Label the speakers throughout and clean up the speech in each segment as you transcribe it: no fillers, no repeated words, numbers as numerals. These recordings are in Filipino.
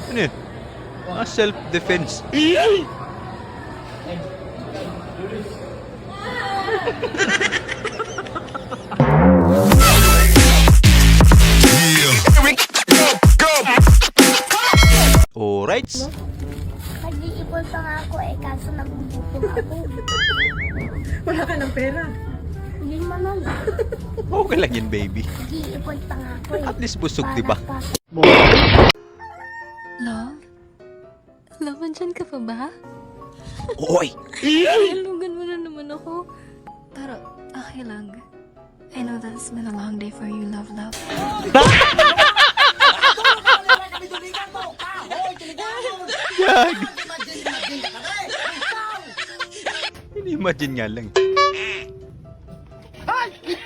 Speaker 1: Ano yun? Mga self-defense. Alright.
Speaker 2: Nag-iipon pa nga ako kaso nagugutom ako.
Speaker 3: Wala ka ng pera.
Speaker 2: Hindi naman.
Speaker 1: Okay lang yan, baby.
Speaker 2: Nag-iipon pa nga ako
Speaker 1: At least busog, di ba?
Speaker 4: Love? Love, andyan ka pa ba?
Speaker 1: Oy!
Speaker 4: Halugan mo na naman ako. Pero, okay lang. I know that's been a long day for you, love.
Speaker 1: Gag! Ini-imagine nga lang.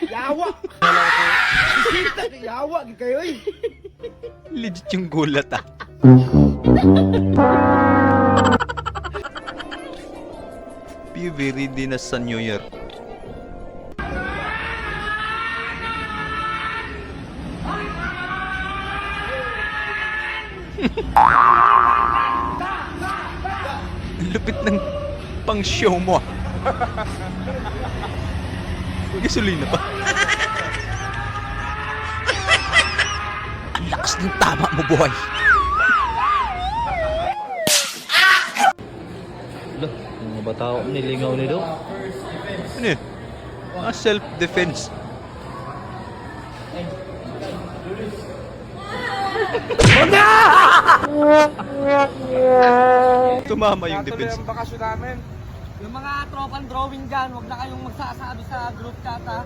Speaker 5: Yawa! Yawa, kayo eh!
Speaker 1: Legit yung gulat ah. PV ready na sa New Year. Lupit ng pang-show mo ah. Gasolina pa. Ang lakas ng tama mo, boy.
Speaker 6: Mga batao nilingaw ni do.
Speaker 1: Ano yun? Mga self-defense. Tumama yung defense.
Speaker 5: Ang bakasyon namin.
Speaker 3: Yung mga tropang drawing dyan, huwag na kayong magsasabi sa group chat ha.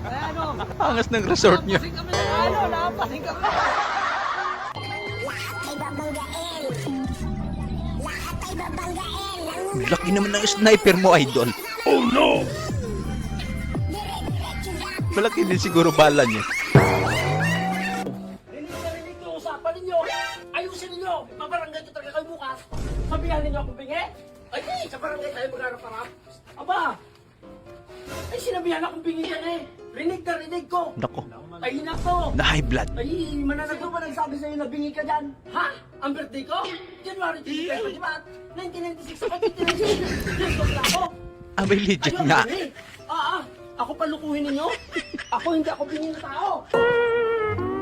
Speaker 3: Kaya ano,
Speaker 1: Angas ng resort nyo.
Speaker 3: pasing kami na napasing kami.
Speaker 1: Laki naman ng sniper mo, idol. Oh no! Malaki din siguro bala niya.
Speaker 3: Rinig yung usapan ninyo. Ayusin ninyo. Pabarangay ko talaga kayo bukas. Sabihan ninyo akong bingi. Ay, sa barangay tayo magharap-harap. Aba! Ay, sinabihan akong bingi yan eh. Rinig na rinig ko.
Speaker 1: Nako,
Speaker 3: Ay, nako.
Speaker 1: na high blood.
Speaker 3: Ay, mananagdo pa nagsabi sa'yo na bingi ka dyan. Ha? Ang birthday ko? January 25, di ba? 1996 ako, 1996 na ako.
Speaker 1: Ah, may legit
Speaker 3: Ayun,
Speaker 1: nga.
Speaker 3: bingi. Ako palukuhin ninyo? Ako hindi ako bingi na tao.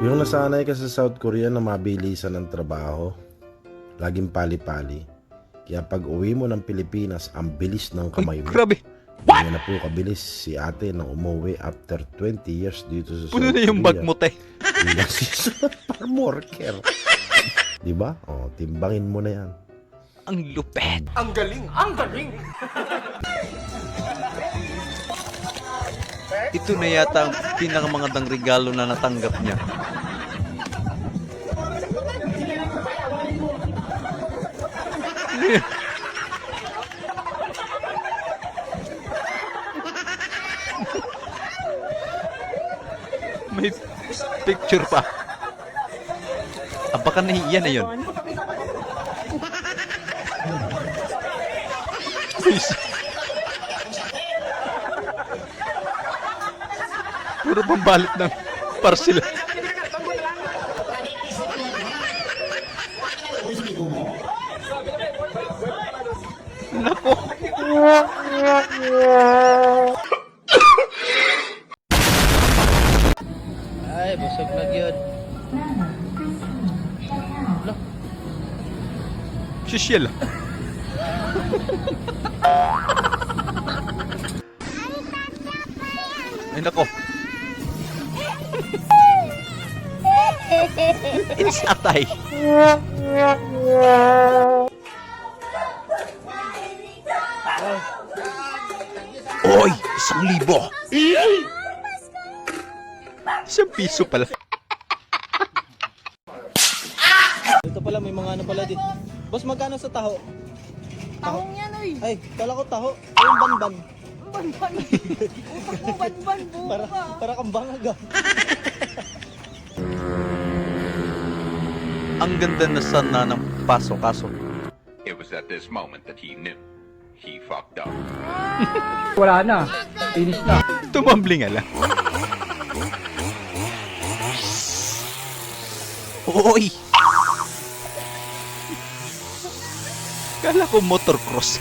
Speaker 7: Yung nasanay ka sa South Korea na mabilisan ng trabaho, laging pali-pali. Kaya pag uwi mo ng Pilipinas, ang bilis ng
Speaker 1: Uy,
Speaker 7: kamay mo.
Speaker 1: grabe.
Speaker 7: Hindi na po kabilis si ate nang umuwi after 20 years dito sa South
Speaker 1: Puno na yung
Speaker 7: Korea.
Speaker 1: bag mo, te.
Speaker 7: Bilang si farm worker. Diba? O, timbangin mo na yan.
Speaker 1: Ang lupet.
Speaker 5: Ang galing! Ang galing!
Speaker 1: Ito na yata ang pinakamagandang regalo na natanggap niya. May picture pa. Ah, baka nahiya na yun. Puro pambalit ng parcel. Nako.
Speaker 6: Ay, busog na gyud.
Speaker 1: Shishel. Ay, nako. It's atay. Oy, 1,000. 1 piso pala.
Speaker 6: Dito pala may mga ano pala dito. Boss, magkano sa taho?
Speaker 3: Tahong yan, oy.
Speaker 6: Ay, kala ko taho. Yung banban.
Speaker 3: Banban. Utak mo, banban. Buka.
Speaker 6: Para kang bangag ah.
Speaker 1: Ang ganda na sana ng paso-kaso.
Speaker 8: It was at this moment that he knew. He fucked up.
Speaker 5: Wala na. Finish na.
Speaker 1: Tumambling ala. Oy! Kala ko motocross.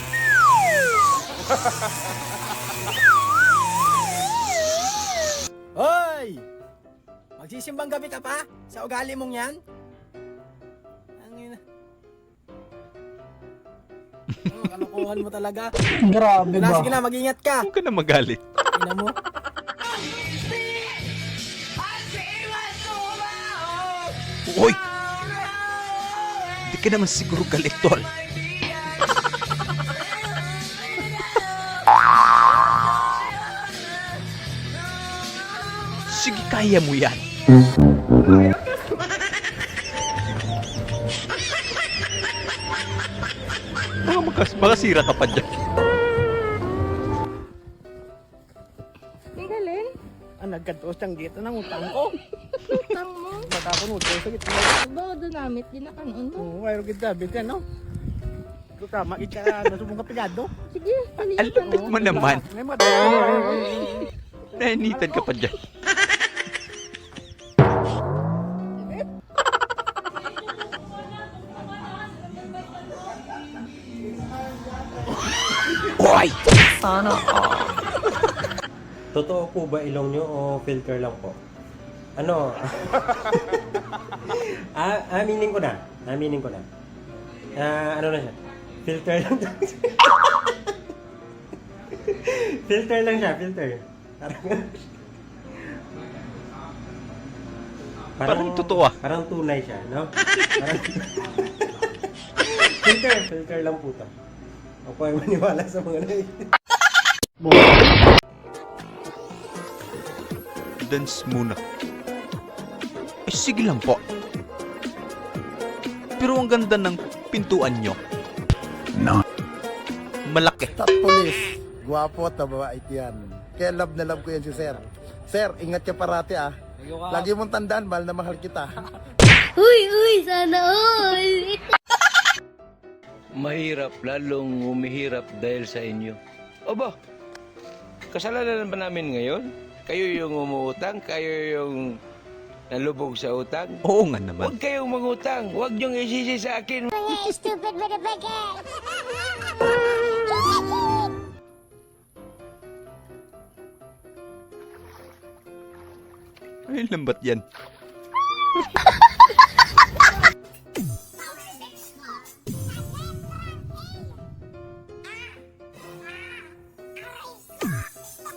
Speaker 9: Hoy! Magsisimbang gabi ka pa? Sa ugali mong yan? Ang ina. Kalokohan mo talaga.
Speaker 5: Grabe ba?
Speaker 9: Sige na, mag-ingat ka.
Speaker 1: Huwag ka na magalit.
Speaker 9: Ina mo.
Speaker 1: Uy! Hindi ka naman siguro galit, tol. Sige, kaya mo yan. Makasira ka pa dyan.
Speaker 4: Ang galing.
Speaker 9: Nagkatuos ang dito ng utang ko.
Speaker 4: Utang mo.
Speaker 9: Baka ako nung sa gitna.
Speaker 4: Bawa doon namit, di na kanon mo.
Speaker 9: Oo, mayroon kita. Bitin, no? Ito ka, makita na subong kapigado.
Speaker 4: Sige,
Speaker 1: Ang lapit mo naman.
Speaker 9: May mga
Speaker 1: Nainitan ka pa dyan. Hoy!
Speaker 10: Totoo po ba ilong nyo o filter lang po? Ano? Aminin ko na. Aminin ko na. Ano na siya? Filter lang. Filter lang siya, filter.
Speaker 1: Parang totoo ah.
Speaker 10: Parang tunay siya, no? Parang... filter lang po to. Ako ay maniwala sa mga
Speaker 1: Dance muna. Eh, sige lang po. Pero ang ganda ng pintuan nyo. No. Malaki.
Speaker 11: Top police. Gwapo at mabait yan. Kaya love na love ko yan si Sir. Sir, ingat ka parati ah. Lagi mong tandaan, mahal na mahal kita.
Speaker 2: Uy, sana all.
Speaker 12: Mahirap, lalong humihirap dahil sa inyo. Aba, kasalanan ba namin ngayon? Kayo yung umuutang, kayo yung nalubog sa utang.
Speaker 1: Oo nga naman.
Speaker 12: Huwag kayong mangutang, huwag niyong isisi sa akin.
Speaker 2: Stupid motherfucker.
Speaker 1: Ay, lambat yan.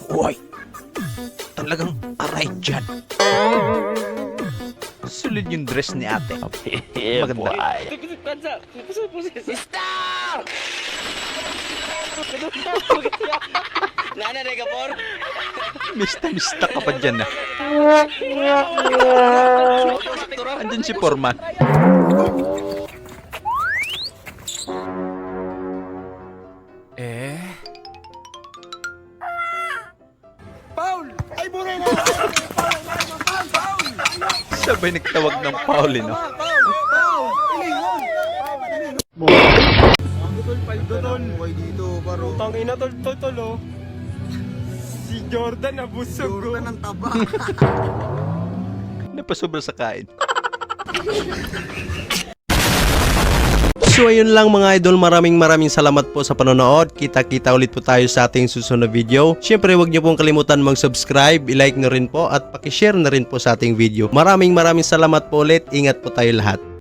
Speaker 1: Uy! Talagang aray dyan. Sulit yung dress ni ate. Maganda.
Speaker 3: Stop! Nanay ka por?
Speaker 1: Mista ka pa dyan ah. Andyan si Foreman.
Speaker 9: Paul! Ay, buray na!
Speaker 1: Sabay nagtawag ng Pauli, no?
Speaker 9: Paul! Ilingon!
Speaker 11: Buhay dito, baro.
Speaker 10: Tangina tol, oh. Si Jordan nabusog.
Speaker 11: Jordan ng taba.
Speaker 1: Napasobra sa kain.
Speaker 6: So ayun lang mga idol, maraming salamat po sa panonood. Kita-kita ulit po tayo sa ating susunod na video. Syempre huwag niyo pong kalimutan mag-subscribe, i-like na rin po at paki-share na rin po sa ating video. Maraming salamat po ulit. Ingat po tayo lahat.